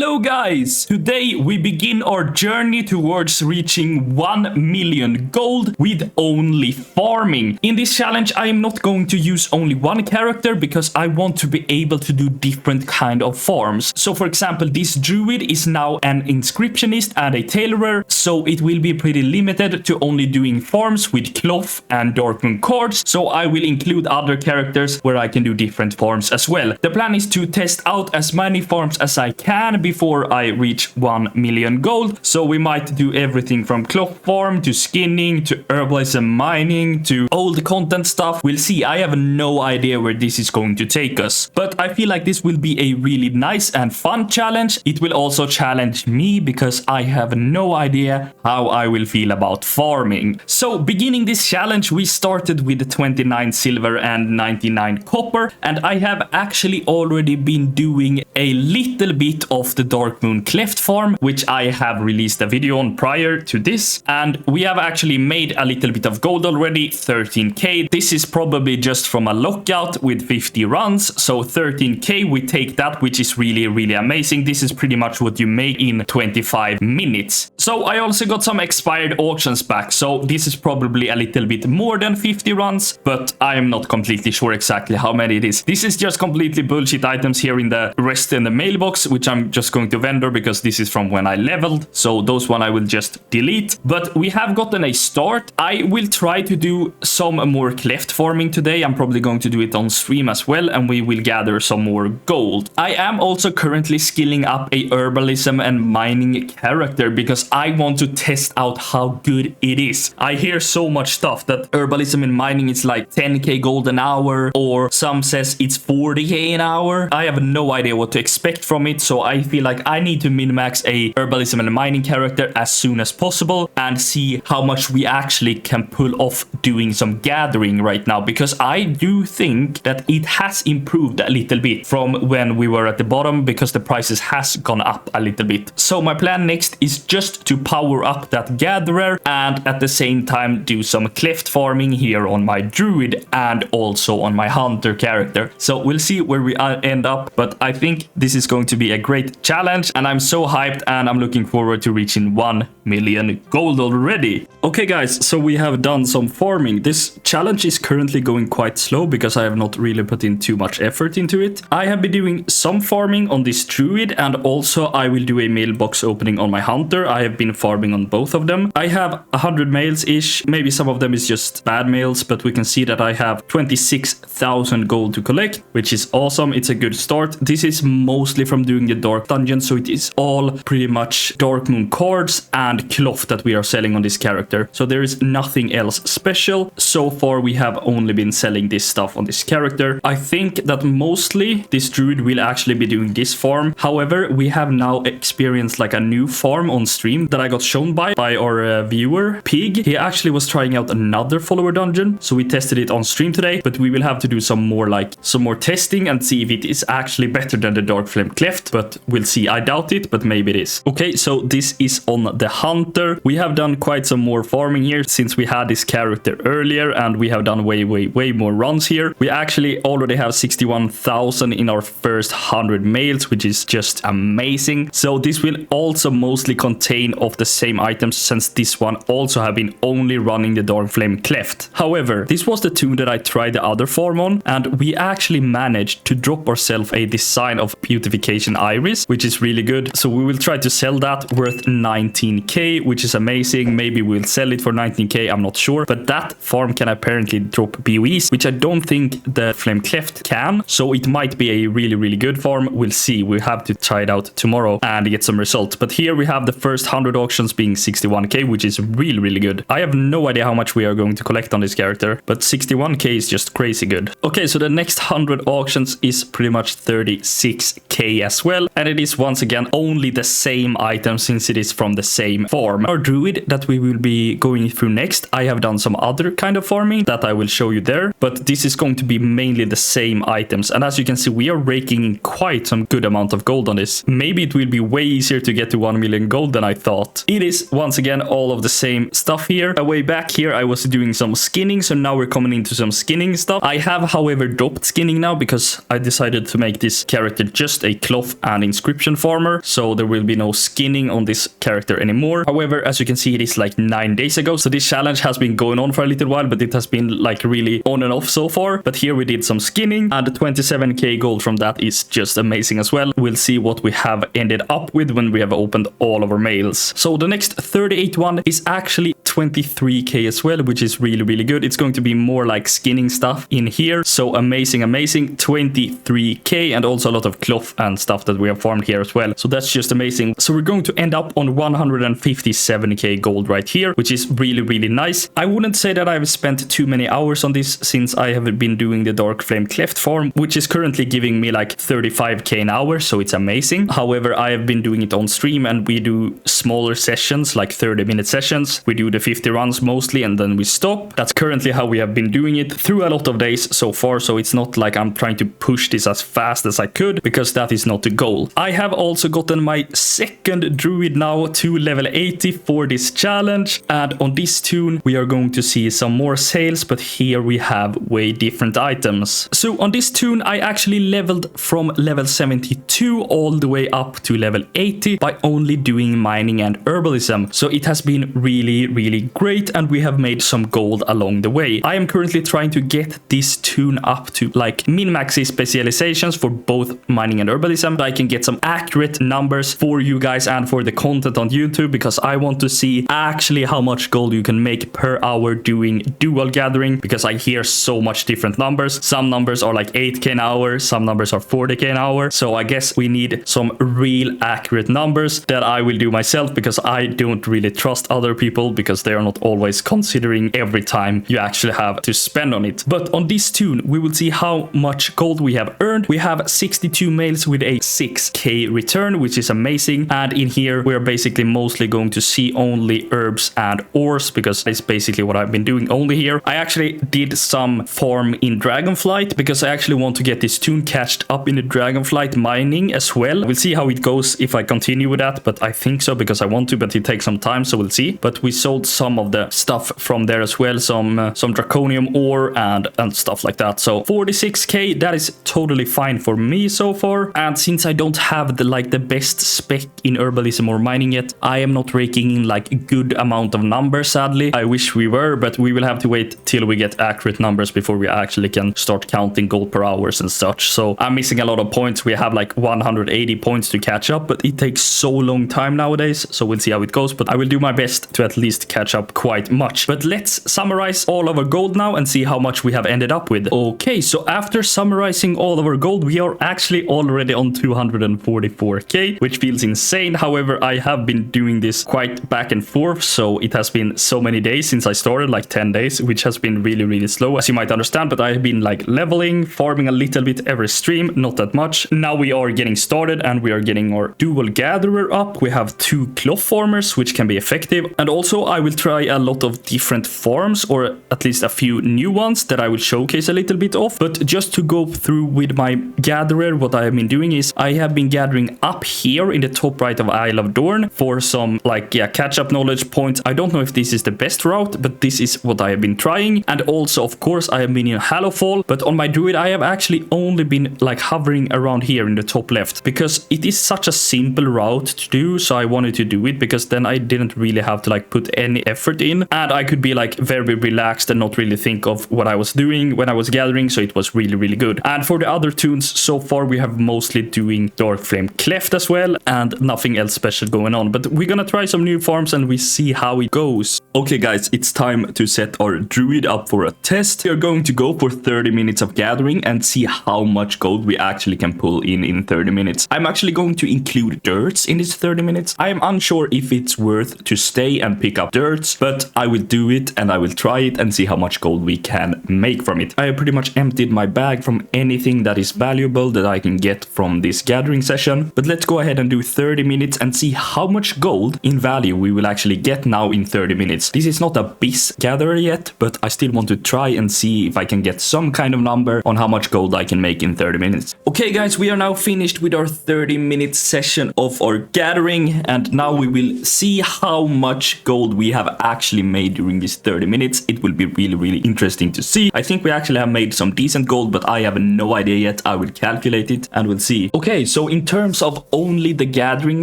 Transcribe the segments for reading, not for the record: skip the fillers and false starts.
Hello guys! Today we begin our journey towards reaching 1 million gold with only farming. In this challenge I am not going to use only one character because I want to be able to do different kind of farms. So for example, this druid is now an inscriptionist and a tailorer, so it will be pretty limited to only doing farms with cloth and darkmoon cards. So I will include other characters where I can do different farms as well. The plan is to test out as many farms as I can before I reach 1 million gold. So we might do everything from cloth farm to skinning to herbalism mining to old content stuff. We'll see. I have no idea where this is going to take us, but I feel like this will be a really nice and fun challenge. It will also challenge me because I have no idea how I will feel about farming. So beginning this challenge we started with 29 silver and 99 copper, and I have actually already been doing a little bit of the darkmoon cleft farm, which I have released a video on prior to this, and we have actually made a little bit of gold already, 13k. This is probably just from a lockout with 50 runs, so 13k, we take that, which is really amazing. This is pretty much what you make in 25 minutes. So I also got some expired auctions back, so this is probably a little bit more than 50 runs, but I am not completely sure exactly how many it is. This is just completely bullshit items here in the rest in the mailbox, which I'm just going to vendor because this is from when I leveled, so those one I will just delete. But we have gotten a start. I will try to do some more cleft farming today. I'm probably going to do it on stream as well, and we will gather some more gold. I am also currently skilling up a herbalism and mining character because I want to test out how good it is. I hear so much stuff that herbalism and mining is like 10k gold an hour, or some says it's 40k an hour. I have no idea what to expect from it, so I feel like I need to min-max a herbalism and mining character as soon as possible and see how much we actually can pull off doing some gathering right now, because I do think that it has improved a little bit from when we were at the bottom because the prices has gone up a little bit. So my plan next is just to power up that gatherer and at the same time do some cleft farming here on my druid and also on my hunter character. So we'll see where we end up, but I think this is going to be a great challenge and I'm so hyped and I'm looking forward to reaching 1 million gold already. Okay guys, so we have done some farming. This challenge is currently going quite slow because I have not really put in too much effort into it. I have been doing some farming on this druid, and also I will do a mailbox opening on my hunter. I have been farming on both of them. I have 100 mails ish, maybe some of them is just bad mails, but we can see that I have 26,000 gold to collect, which is awesome. It's a good start. This is mostly from doing the dark dungeon, so it is all pretty much darkmoon cards and cloth that we are selling on this character. So there is nothing else special. So far we have only been selling this stuff on this character. I think that mostly this druid will actually be doing this farm. However, we have now experienced like a new farm on stream that I got shown by our viewer Pig. He actually was trying out another follower dungeon, so we tested it on stream today, but we will have to do some more testing and see if it is actually better than the dark flame cleft, but we'll see. I doubt it, but maybe it is. Okay, so this is on the hunter. We have done quite some more farming here since we had this character earlier, and we have done way more runs here. We actually already have 61,000 in our first 100 mails, which is just amazing. So this will also mostly contain of the same items, since this one also have been only running the dark flame cleft. However, this was the tune that I tried the other farm on, and we actually managed to drop ourselves a design of beautification iris, which is really good. So we will try to sell that worth 19k, which is amazing. Maybe we'll sell it for 19k, I'm not sure, but that farm can apparently drop BOEs, which I don't think the flame cleft can, so it might be a really good farm. We'll see. We have to try it out tomorrow and get some results. But here we have the first 100 auctions being 61k, which is really good. I have no idea how much we are going to collect on this character, but 61k is just crazy good. Okay, so the next 100 auctions is pretty much 36k as well, and it is once again only the same item since it is from the same same farm. Our druid that we will be going through next, I have done some other kind of farming that I will show you there, but this is going to be mainly the same items. And as you can see, we are raking in quite some good amount of gold on this. Maybe it will be way easier to get to 1 million gold than I thought. It is once again all of the same stuff here. Way back here I was doing some skinning, so now we're coming into some skinning stuff. I have however dropped skinning now because I decided to make this character just a cloth and inscription farmer, so there will be no skinning on this character anymore. However, as you can see, it is like 9 days ago, so this challenge has been going on for a little while, but it has been like really on and off so far. But here we did some skinning, and 27k gold from that is just amazing as well. We'll see what we have ended up with when we have opened all of our mails. So the next 38 one is actually 23k as well, which is really good. It's going to be more like skinning stuff in here, so amazing 23k, and also a lot of cloth and stuff that we have farmed here as well, so that's just amazing. So we're going to end up on 157k gold right here, which is really nice. I wouldn't say that I've spent too many hours on this since I have been doing the dark flame cleft farm, which is currently giving me like 35k an hour, so it's amazing. However, I have been doing it on stream, and we do smaller sessions, like 30-minute sessions. We do the 50 runs mostly, and then we stop. That's currently how we have been doing it through a lot of days so far, so it's not like I'm trying to push this as fast as I could, because that is not the goal. I have also gotten my second druid now to level 80 for this challenge, and on this toon we are going to see some more sales, but here we have way different items. So on this toon I actually leveled from level 72 all the way up to level 80 by only doing mining and herbalism, so it has been really great, and we have made some gold along the way. I am currently trying to get this toon up to like min-maxi specializations for both mining and herbalism, so I can get some accurate numbers for you guys and for the content on YouTube, because I want to see actually how much gold you can make per hour doing dual gathering, because I hear so much different numbers. Some numbers are like 8k an hour, some numbers are 40k an hour, so I guess we need some real accurate numbers that I will do myself, because I don't really trust other people, because they are not always considering every time you actually have to spend on it. But on this toon we will see how much gold we have earned. We have 62 mails with a 6k return, which is amazing, and in here we're basically mostly going to see only herbs and ores, because that's basically what I've been doing only here. I actually did some farm in Dragonflight, because I actually want to get this toon catched up in the Dragonflight mining as well. We'll see how it goes if I continue with that, but I think so, because I want to, but it takes some time, so we'll see. But we sold some of the stuff from there as well, some draconium ore and stuff like that. So 46k, that is totally fine for me so far. And since I don't have the best spec in herbalism or mining yet, I am not raking in like a good amount of numbers, sadly. I wish we were, but we will have to wait till we get accurate numbers before we actually can start counting gold per hours and such. So I'm missing a lot of points. We have like 180 points to catch up, but it takes so long time nowadays, so we'll see how it goes. But I will do my best to at least catch up quite much. But let's summarize all of our gold now and see how much we have ended up with. Okay, so after summarizing all of our gold, we are actually already on 244k, which feels insane. However, I have been doing this quite back and forth, so it has been so many days since I started, like 10 days, which has been really slow, as you might understand. But I have been like leveling, farming a little bit every stream, not that much. Now we are getting started, and we are getting our dual gatherer up. We have 2 cloth farmers, which can be effective, and also I will try a lot of different farms, or at least a few new ones that I will showcase a little bit of. But just to go through with my gatherer, what I have been doing is I have been gathering up here in the top right of Isle of Dorn for some catch-up knowledge points. I don't know if this is the best route, but this is what I have been trying. And also, of course, I have been in Hallowfall, but on my druid I have actually only been like hovering around here in the top left, because it is such a simple route to do, so I wanted to do it, because then I didn't really have to like put any effort in, and I could be like very relaxed and not really think of what I was doing when I was gathering, so it was really good. And for the other toons, so far we have mostly doing Dark Flame Cleft as well, and nothing else special going on. But we're gonna try some new farms and we see how it goes. Okay guys, it's time to set our druid up for a test. We are going to go for 30 minutes of gathering and see how much gold we actually can pull in 30 minutes. I'm actually going to include dirts in this 30 minutes. I am unsure if it's worth to stay and pick up dirts, but I will do it and I will try it and see how much gold we can make from it. I have pretty much emptied my bag from anything that is valuable that I can get from this gathering session, but let's go ahead and do 30 minutes and see how much gold in value we will actually get now in 30 minutes. This is not a biz gatherer yet, but I still want to try and see if I can get some kind of number on how much gold I can make in 30 minutes. Okay guys, we are now finished with our 30-minute session of our gathering, and now we will see how much gold we have actually made during these 30 minutes. It will be really interesting to see. I think we actually have made some decent gold, but I have no idea yet. I will calculate it and we'll see. Okay, so in terms of only the gathering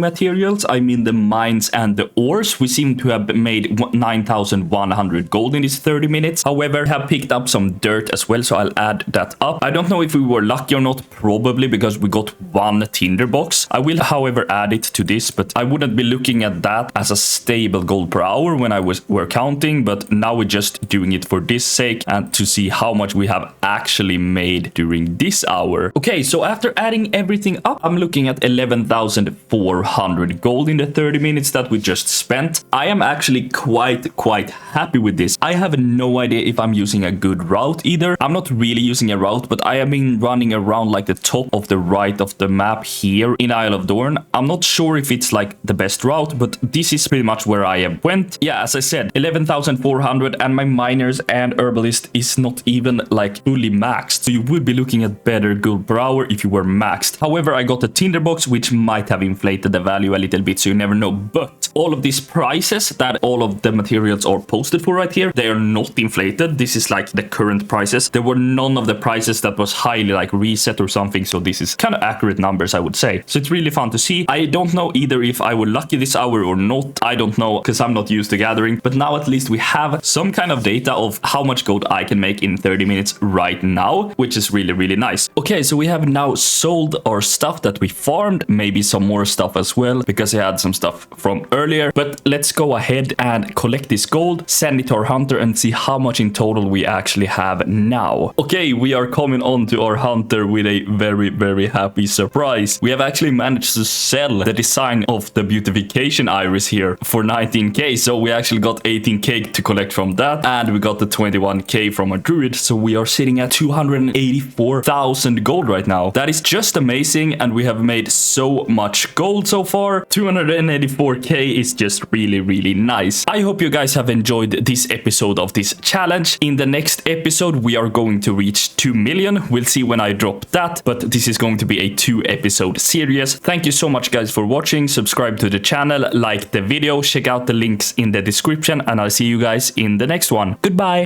materials, I mean the mines and the ores, we seem to have made 9,100 gold in these 30 minutes. However, have picked up some dirt as well, so I'll add that up. I don't know if we were lucky or not, probably because we got one tinderbox. I will, however, add it to this, but I wouldn't be looking at that as a stable gold per hour when were counting, but now we're just doing it for this sake and to see how much we have actually made during this hour. Okay, so after adding everything up, I'm looking at 11,400 gold in the 30 minutes that we just spent. I am actually quite happy with this. I have no idea if I'm using a good route either. I'm not really using a route, but I have been running around like the top of the right of the map here in Isle of Dorn. I'm not sure if it's like the best route, but this is pretty much where I have went. Yeah, as I said, 11,400, and my miners and herbalist is not even like fully maxed, so you would be looking at better gold per hour if you were maxed. However, I got a tinderbox which might have inflated the value a little bit, so you never know. But all of these prices that all of the materials are posted for right here, they are not inflated. This is like the current prices. There were none of the prices that was highly like reset or something, so this is kind of accurate numbers, I would say. So it's really fun to see. I don't know either if I were lucky this hour or not. I don't know, because I'm not used to gathering, but now at least we have some kind of data of how much gold I can make in 30 minutes right now, which is really nice. Okay, so we have now sold our stuff that we farmed, maybe some more stuff as well, because I had some stuff from earlier. But let's go ahead and collect this gold, send it to our hunter, and see how much in total we actually have now. Okay, we are coming on to our hunter with a very happy surprise. We have actually managed to sell the design of the beautification iris here for 19k, so we actually got 18k to collect from that, and we got the 21k from a druid, so we are sitting at 284,000 gold right now. That is just amazing, and we have made so much gold so far. 284k is just really nice. I hope you guys have enjoyed this episode of this challenge. In the next episode, we are going to reach 2 million. We'll see when I drop that, but this is going to be a 2-episode series. Thank you so much guys for watching. Subscribe to the channel, like the video, check out the links in the description, and I'll see you guys in the next one. Goodbye.